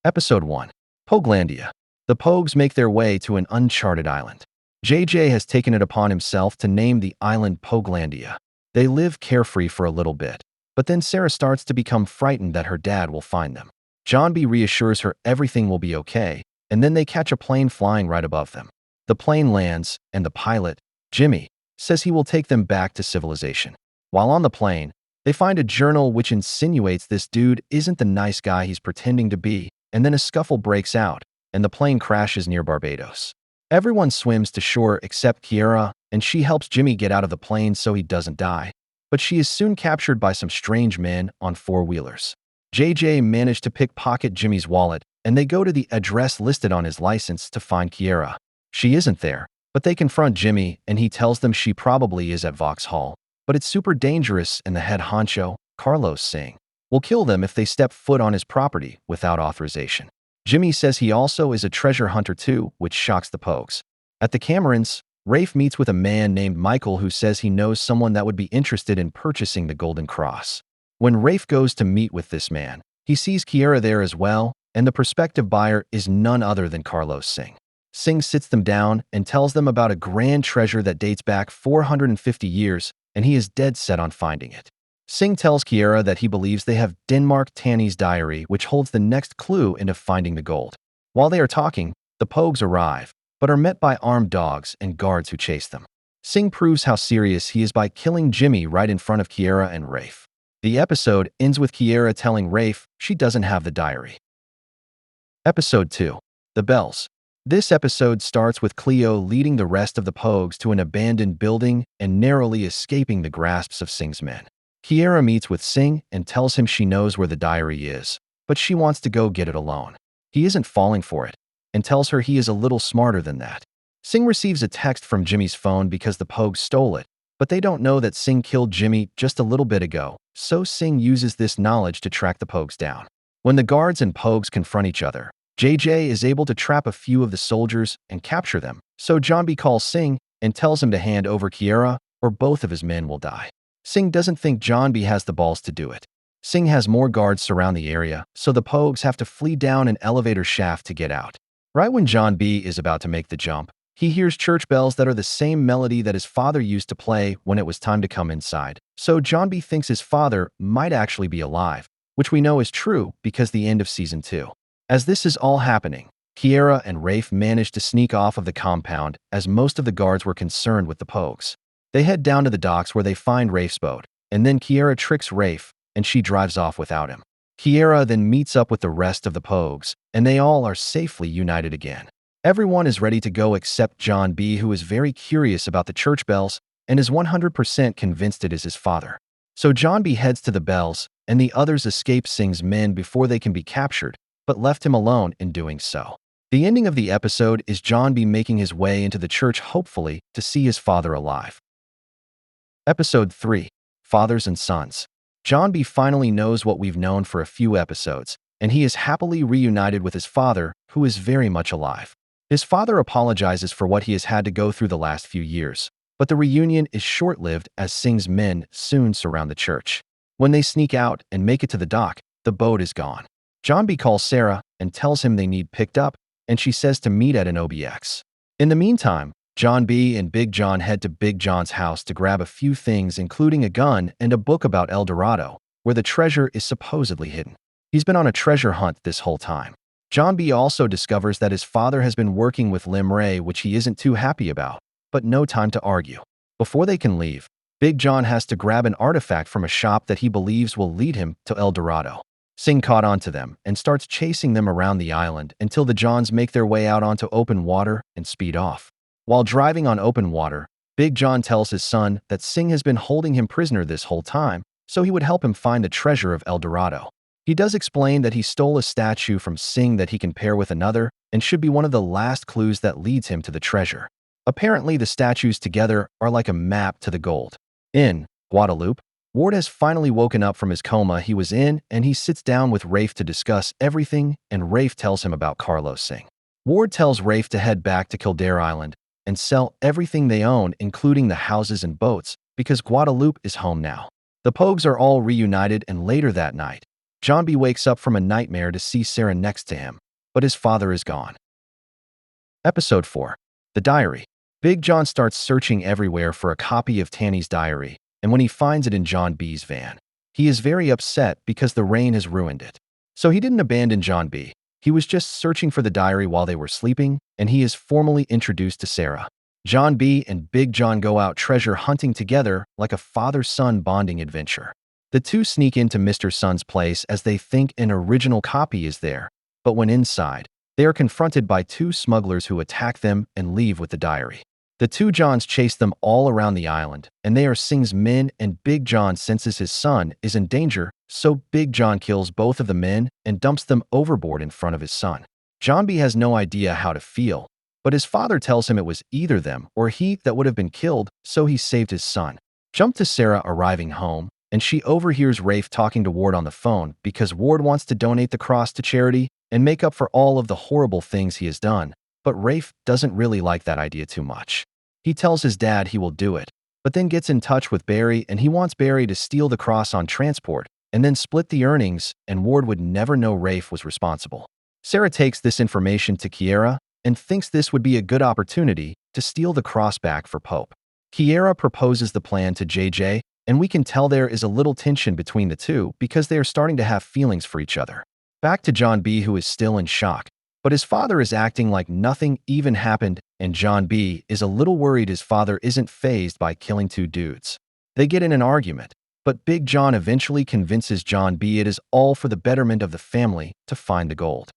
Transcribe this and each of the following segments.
Episode 1. Pogue-landia. The Pogues make their way to an uncharted island. JJ has taken it upon himself to name the island Pogue-landia. They live carefree for a little bit, but then Sarah starts to become frightened that her dad will find them. John B. reassures her everything will be okay, and then they catch a plane flying right above them. The plane lands, and the pilot, Jimmy, says he will take them back to civilization. While on the plane, they find a journal which insinuates this dude isn't the nice guy he's pretending to be, and then a scuffle breaks out, and the plane crashes near Barbados. Everyone swims to shore except Kiera, and she helps Jimmy get out of the plane so he doesn't die. But she is soon captured by some strange men on four-wheelers. JJ managed to pickpocket Jimmy's wallet, and they go to the address listed on his license to find Kiera. She isn't there, but they confront Jimmy, and he tells them she probably is at Vauxhall. But it's super dangerous, and the head honcho, Carlos Singh, will kill them if they step foot on his property without authorization. Jimmy says he also is a treasure hunter too, which shocks the Pogues. At the Camerons, Rafe meets with a man named Michael who says he knows someone that would be interested in purchasing the Golden Cross. When Rafe goes to meet with this man, he sees Kiera there as well, and the prospective buyer is none other than Carlos Singh. Singh sits them down and tells them about a grand treasure that dates back 450 years, and he is dead set on finding it. Singh tells Kiera that he believes they have Denmark Tanny's diary, which holds the next clue into finding the gold. While they are talking, the Pogues arrive, but are met by armed dogs and guards who chase them. Singh proves how serious he is by killing Jimmy right in front of Kiera and Rafe. The episode ends with Kiera telling Rafe she doesn't have the diary. Episode 2. The Bells. This episode starts with Cleo leading the rest of the Pogues to an abandoned building and narrowly escaping the grasps of Singh's men. Kiera meets with Singh and tells him she knows where the diary is, but she wants to go get it alone. He isn't falling for it, and tells her he is a little smarter than that. Singh receives a text from Jimmy's phone because the Pogues stole it, but they don't know that Singh killed Jimmy just a little bit ago, so Singh uses this knowledge to track the Pogues down. When the guards and Pogues confront each other, JJ is able to trap a few of the soldiers and capture them, so John B. calls Singh and tells him to hand over Kiera or both of his men will die. Singh doesn't think John B. has the balls to do it. Singh has more guards surround the area, so the Pogues have to flee down an elevator shaft to get out. Right when John B. is about to make the jump, he hears church bells that are the same melody that his father used to play when it was time to come inside. So John B. thinks his father might actually be alive, which we know is true because the end of Season 2. As this is all happening, Kiera and Rafe manage to sneak off of the compound as most of the guards were concerned with the Pogues. They head down to the docks where they find Rafe's boat, and then Kiera tricks Rafe, and she drives off without him. Kiera then meets up with the rest of the Pogues, and they all are safely united again. Everyone is ready to go except John B., who is very curious about the church bells and is 100% convinced it is his father. So John B. heads to the bells, and the others escape Singh's men before they can be captured, but left him alone in doing so. The ending of the episode is John B. making his way into the church, hopefully to see his father alive. Episode 3. Fathers and Sons. John B. finally knows what we've known for a few episodes, and he is happily reunited with his father, who is very much alive. His father apologizes for what he has had to go through the last few years, but the reunion is short-lived as Singh's men soon surround the church. When they sneak out and make it to the dock, the boat is gone. John B. calls Sarah and tells him they need picked up, and she says to meet at an OBX. In the meantime, John B. and Big John head to Big John's house to grab a few things, including a gun and a book about El Dorado, where the treasure is supposedly hidden. He's been on a treasure hunt this whole time. John B. also discovers that his father has been working with Lim Ray, which he isn't too happy about, but no time to argue. Before they can leave, Big John has to grab an artifact from a shop that he believes will lead him to El Dorado. Singh caught on to them and starts chasing them around the island until the Johns make their way out onto open water and speed off. While driving on open water, Big John tells his son that Singh has been holding him prisoner this whole time, so he would help him find the treasure of El Dorado. He does explain that he stole a statue from Singh that he can pair with another and should be one of the last clues that leads him to the treasure. Apparently, the statues together are like a map to the gold. In Guadalupe, Ward has finally woken up from his coma he was in, and he sits down with Rafe to discuss everything, and Rafe tells him about Carlos Singh. Ward tells Rafe to head back to Kildare Island and sell everything they own, including the houses and boats, because Guadalupe is home now. The Pogues are all reunited, and later that night, John B wakes up from a nightmare to see Sarah next to him, but his father is gone. Episode 4. The Diary. Big John starts searching everywhere for a copy of Tanny's diary, and when he finds it in John B's van, he is very upset because the rain has ruined it. So he didn't abandon John B. He was just searching for the diary while they were sleeping, and he is formally introduced to Sarah. John B. and Big John go out treasure hunting together like a father-son bonding adventure. The two sneak into Mr. Sun's place as they think an original copy is there, but when inside, they are confronted by two smugglers who attack them and leave with the diary. The two Johns chase them all around the island, and they are Singh's men, and Big John senses his son is in danger, so Big John kills both of the men and dumps them overboard in front of his son. John B has no idea how to feel, but his father tells him it was either them or he that would have been killed, so he saved his son. Jump to Sarah arriving home, and she overhears Rafe talking to Ward on the phone because Ward wants to donate the cross to charity and make up for all of the horrible things he has done, but Rafe doesn't really like that idea too much. He tells his dad he will do it, but then gets in touch with Barry and he wants Barry to steal the cross on transport and then split the earnings, and Ward would never know Rafe was responsible. Sarah takes this information to Kiera and thinks this would be a good opportunity to steal the cross back for Pope. Kiera proposes the plan to JJ, and we can tell there is a little tension between the two because they are starting to have feelings for each other. Back to John B, who is still in shock, but his father is acting like nothing even happened, and John B is a little worried his father isn't fazed by killing two dudes. They get in an argument, but Big John eventually convinces John B it is all for the betterment of the family to find the gold.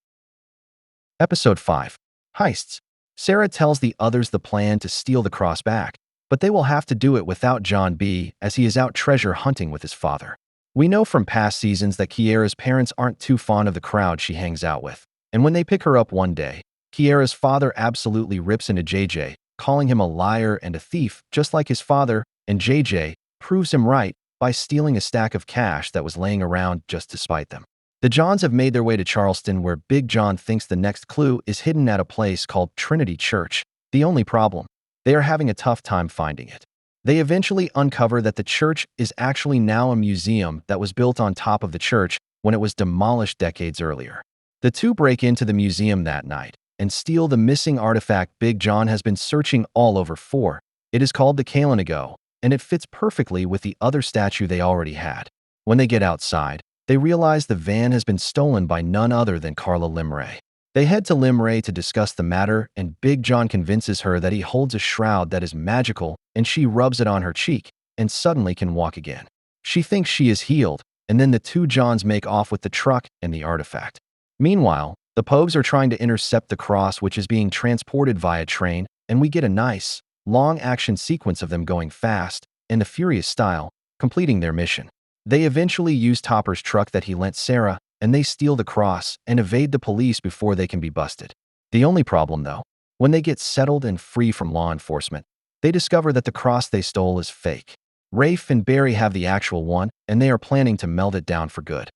Episode 5. Heists. Sarah tells the others the plan to steal the cross back, but they will have to do it without John B as he is out treasure hunting with his father. We know from past seasons that Kiera's parents aren't too fond of the crowd she hangs out with, and when they pick her up one day, Kiera's father absolutely rips into JJ, calling him a liar and a thief just like his father, and JJ proves him right by stealing a stack of cash that was laying around just to spite them. The Johns have made their way to Charleston, where Big John thinks the next clue is hidden at a place called Trinity Church. The only problem, they are having a tough time finding it. They eventually uncover that the church is actually now a museum that was built on top of the church when it was demolished decades earlier. The two break into the museum that night and steal the missing artifact Big John has been searching all over for. It is called the Kalinago, and it fits perfectly with the other statue they already had. When they get outside, they realize the van has been stolen by none other than Carla Limray. They head to Limray to discuss the matter, and Big John convinces her that he holds a shroud that is magical, and she rubs it on her cheek and suddenly can walk again. She thinks she is healed, and then the two Johns make off with the truck and the artifact. Meanwhile, the Pogues are trying to intercept the cross, which is being transported via train, and we get a nice, long action sequence of them going fast, in the Furious style, completing their mission. They eventually use Topper's truck that he lent Sarah, and they steal the cross and evade the police before they can be busted. The only problem, though, when they get settled and free from law enforcement, they discover that the cross they stole is fake. Rafe and Barry have the actual one, and they are planning to melt it down for good.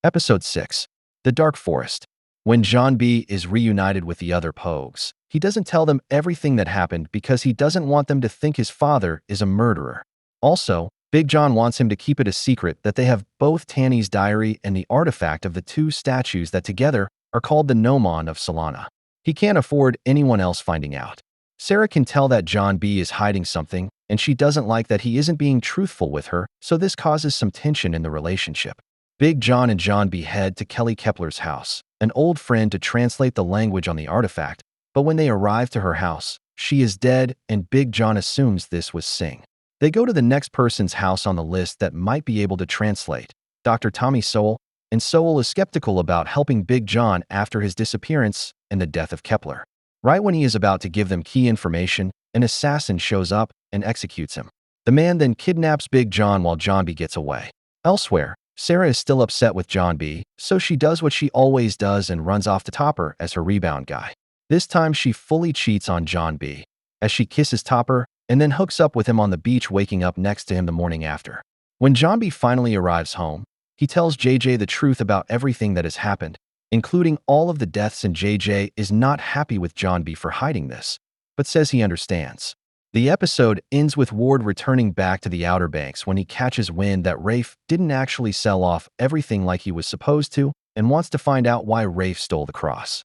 Episode 6. The Dark Forest. When John B is reunited with the other Pogues, he doesn't tell them everything that happened because he doesn't want them to think his father is a murderer. Also, Big John wants him to keep it a secret that they have both Tanny's diary and the artifact of the two statues that together are called the Gnomon of Solana. He can't afford anyone else finding out. Sarah can tell that John B is hiding something, and she doesn't like that he isn't being truthful with her, so this causes some tension in the relationship. Big John and John B head to Kelly Kepler's house, an old friend, to translate the language on the artifact, but when they arrive to her house, she is dead, and Big John assumes this was Singh. They go to the next person's house on the list that might be able to translate, Dr. Tommy Sowell, and Sowell is skeptical about helping Big John after his disappearance and the death of Kepler. Right when he is about to give them key information, an assassin shows up and executes him. The man then kidnaps Big John while John B gets away. Elsewhere, Sarah is still upset with John B, so she does what she always does and runs off to Topper as her rebound guy. This time she fully cheats on John B, as she kisses Topper and then hooks up with him on the beach, waking up next to him the morning after. When John B finally arrives home, he tells JJ the truth about everything that has happened, including all of the deaths, and JJ is not happy with John B for hiding this, but says he understands. The episode ends with Ward returning back to the Outer Banks when he catches wind that Rafe didn't actually sell off everything like he was supposed to and wants to find out why Rafe stole the cross.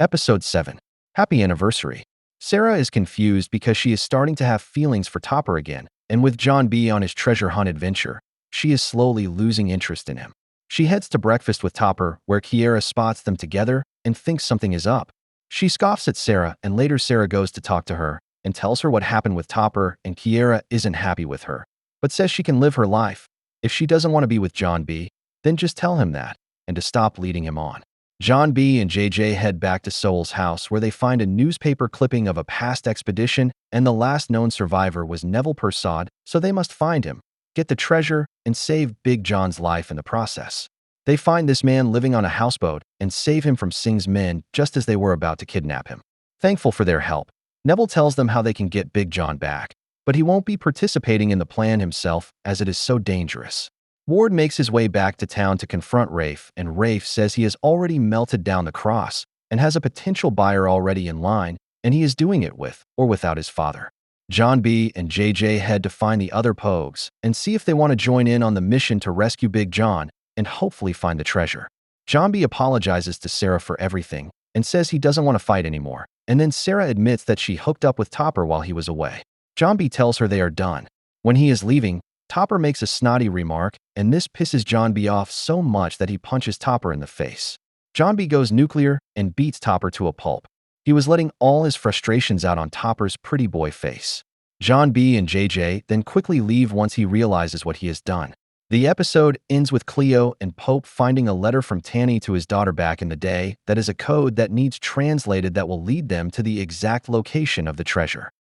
Episode 7. Happy Anniversary. Sarah is confused because she is starting to have feelings for Topper again, and with John B. on his treasure hunt adventure, she is slowly losing interest in him. She heads to breakfast with Topper, where Kiera spots them together and thinks something is up. She scoffs at Sarah, and later Sarah goes to talk to her and tells her what happened with Topper, and Kiera isn't happy with her, but says she can live her life. If she doesn't want to be with John B., then just tell him that, and to stop leading him on. John B. and JJ head back to Soul's house, where they find a newspaper clipping of a past expedition, and the last known survivor was Neville Persaud, so they must find him, get the treasure, and save Big John's life in the process. They find this man living on a houseboat and save him from Singh's men just as they were about to kidnap him. Thankful for their help, Neville tells them how they can get Big John back, but he won't be participating in the plan himself as it is so dangerous. Ward makes his way back to town to confront Rafe, and Rafe says he has already melted down the cross and has a potential buyer already in line, and he is doing it with or without his father. John B. and JJ head to find the other Pogues and see if they want to join in on the mission to rescue Big John and hopefully find the treasure. John B. apologizes to Sarah for everything and says he doesn't want to fight anymore, and then Sarah admits that she hooked up with Topper while he was away. John B. tells her they are done. When he is leaving, Topper makes a snotty remark, and this pisses John B. off so much that he punches Topper in the face. John B. goes nuclear and beats Topper to a pulp. He was letting all his frustrations out on Topper's pretty boy face. John B. and JJ then quickly leave once he realizes what he has done. The episode ends with Cleo and Pope finding a letter from Tanny to his daughter back in the day that is a code that needs translated that will lead them to the exact location of the treasure.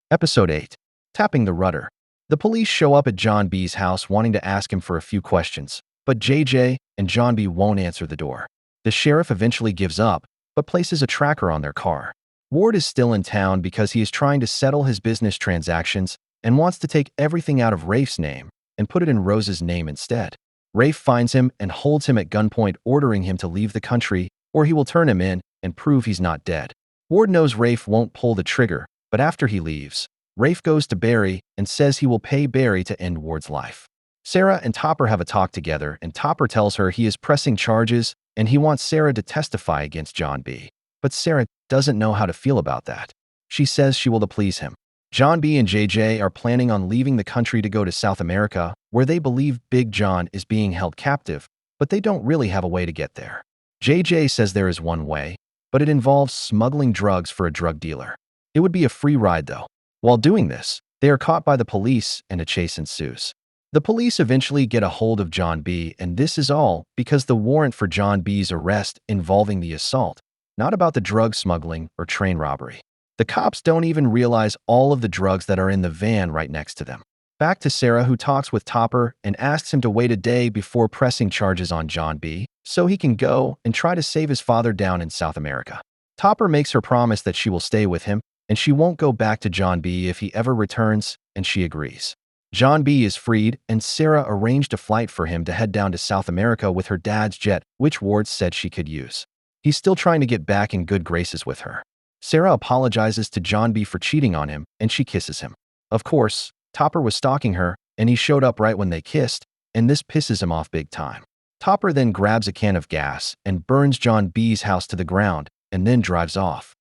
Episode 8. Tapping the Rudder. The police show up at John B.'s house wanting to ask him for a few questions, but JJ and John B. won't answer the door. The sheriff eventually gives up, but places a tracker on their car. Ward is still in town because he is trying to settle his business transactions and wants to take everything out of Rafe's name and put it in Rose's name instead. Rafe finds him and holds him at gunpoint, ordering him to leave the country or he will turn him in and prove he's not dead. Ward knows Rafe won't pull the trigger, but after he leaves, Rafe goes to Barry and says he will pay Barry to end Ward's life. Sarah and Topper have a talk together, and Topper tells her he is pressing charges and he wants Sarah to testify against John B. But Sarah doesn't know how to feel about that. She says she will to please him. John B. and JJ are planning on leaving the country to go to South America, where they believe Big John is being held captive, but they don't really have a way to get there. JJ says there is one way, but it involves smuggling drugs for a drug dealer. It would be a free ride though. While doing this, they are caught by the police and a chase ensues. The police eventually get a hold of John B., and this is all because the warrant for John B.'s arrest involving the assault, not about the drug smuggling or train robbery. The cops don't even realize all of the drugs that are in the van right next to them. Back to Sarah, who talks with Topper and asks him to wait a day before pressing charges on John B. so he can go and try to save his father down in South America. Topper makes her promise that she will stay with him and she won't go back to John B. if he ever returns, and she agrees. John B. is freed, and Sarah arranged a flight for him to head down to South America with her dad's jet, which Ward said she could use. He's still trying to get back in good graces with her. Sarah apologizes to John B. for cheating on him, and she kisses him. Of course, Topper was stalking her, and he showed up right when they kissed, and this pisses him off big time. Topper then grabs a can of gas and burns John B.'s house to the ground, and then drives off.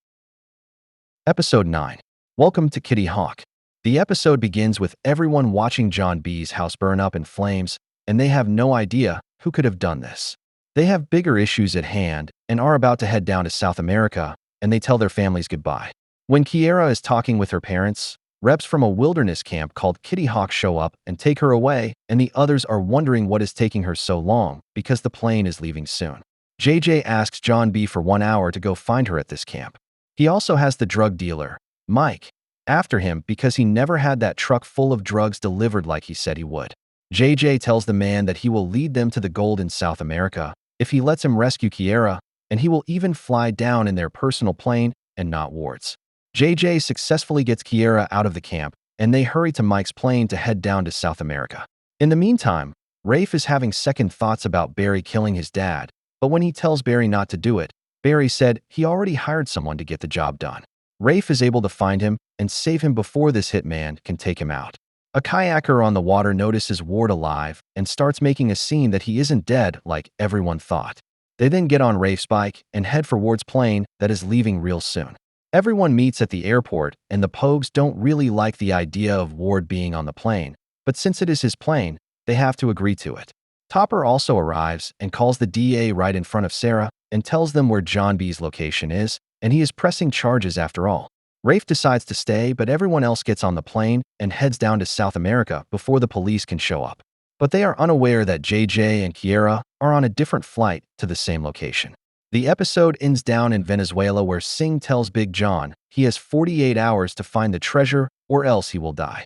Episode 9. Welcome to Kitty Hawk. The episode begins with everyone watching John B.'s house burn up in flames, and they have no idea who could have done this. They have bigger issues at hand and are about to head down to South America, and they tell their families goodbye. When Kiera is talking with her parents, reps from a wilderness camp called Kitty Hawk show up and take her away, and the others are wondering what is taking her so long because the plane is leaving soon. JJ asks John B. for 1 hour to go find her at this camp. He also has the drug dealer, Mike, after him because he never had that truck full of drugs delivered like he said he would. JJ tells the man that he will lead them to the gold in South America if he lets him rescue Kiera, and he will even fly down in their personal plane and not Ward's. JJ successfully gets Kiera out of the camp, and they hurry to Mike's plane to head down to South America. In the meantime, Rafe is having second thoughts about Barry killing his dad, but when he tells Barry not to do it, Barry said he already hired someone to get the job done. Rafe is able to find him and save him before this hitman can take him out. A kayaker on the water notices Ward alive and starts making a scene that he isn't dead like everyone thought. They then get on Rafe's bike and head for Ward's plane that is leaving real soon. Everyone meets at the airport, and the Pogues don't really like the idea of Ward being on the plane, but since it is his plane, they have to agree to it. Topper also arrives and calls the DA right in front of Sarah and tells them where John B's location is, and he is pressing charges after all. Rafe decides to stay, but everyone else gets on the plane and heads down to South America before the police can show up. But they are unaware that JJ and Kiera are on a different flight to the same location. The episode ends down in Venezuela where Singh tells Big John he has 48 hours to find the treasure or else he will die.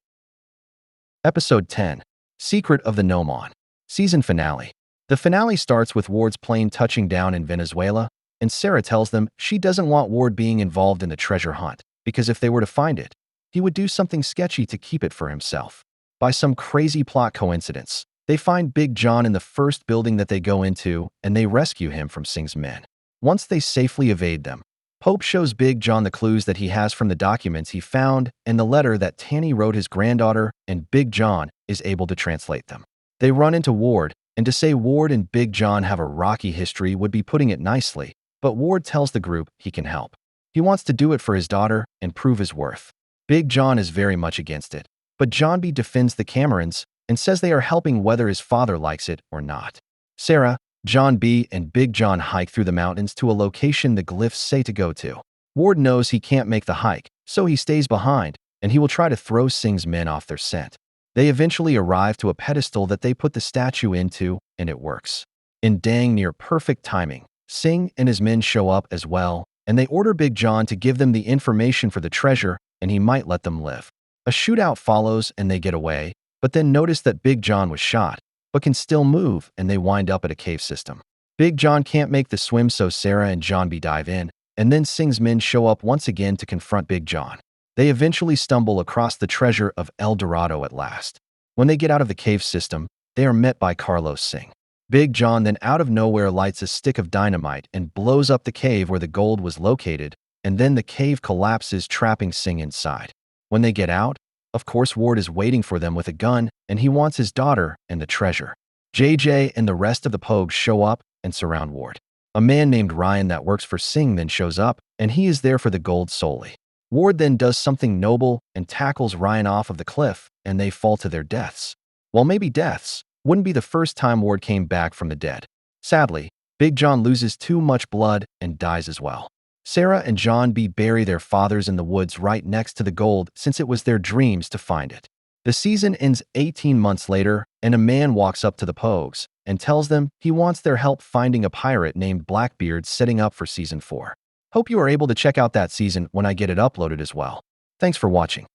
Episode 10. Secret of the Gnomon. Season Finale. The finale starts with Ward's plane touching down in Venezuela, and Sarah tells them she doesn't want Ward being involved in the treasure hunt, because if they were to find it, he would do something sketchy to keep it for himself. By some crazy plot coincidence, they find Big John in the first building that they go into, and they rescue him from Singh's men. Once they safely evade them, Pope shows Big John the clues that he has from the documents he found and the letter that Tanny wrote his granddaughter, and Big John is able to translate them. They run into Ward, and to say Ward and Big John have a rocky history would be putting it nicely, but Ward tells the group he can help. He wants to do it for his daughter and prove his worth. Big John is very much against it, but John B defends the Camerons and says they are helping whether his father likes it or not. Sarah, John B, and Big John hike through the mountains to a location the glyphs say to go to. Ward knows he can't make the hike, so he stays behind, and he will try to throw Singh's men off their scent. They eventually arrive to a pedestal that they put the statue into, and it works. In dang near perfect timing, Singh and his men show up as well, and they order Big John to give them the information for the treasure, and he might let them live. A shootout follows and they get away, but then notice that Big John was shot, but can still move, and they wind up at a cave system. Big John can't make the swim, so Sarah and John B dive in, and then Singh's men show up once again to confront Big John. They eventually stumble across the treasure of El Dorado at last. When they get out of the cave system, they are met by Carlos Singh. Big John then out of nowhere lights a stick of dynamite and blows up the cave where the gold was located, and then the cave collapses, trapping Singh inside. When they get out, of course Ward is waiting for them with a gun, and he wants his daughter and the treasure. JJ and the rest of the Pogues show up and surround Ward. A man named Ryan that works for Singh then shows up, and he is there for the gold solely. Ward then does something noble and tackles Ryan off of the cliff, and they fall to their deaths. Well, maybe deaths wouldn't be the first time Ward came back from the dead. Sadly, Big John loses too much blood and dies as well. Sarah and John B bury their fathers in the woods right next to the gold since it was their dreams to find it. The season ends 18 months later, and a man walks up to the Pogues and tells them he wants their help finding a pirate named Blackbeard setting up for Season 4. Hope you are able to check out that season when I get it uploaded as well. Thanks for watching.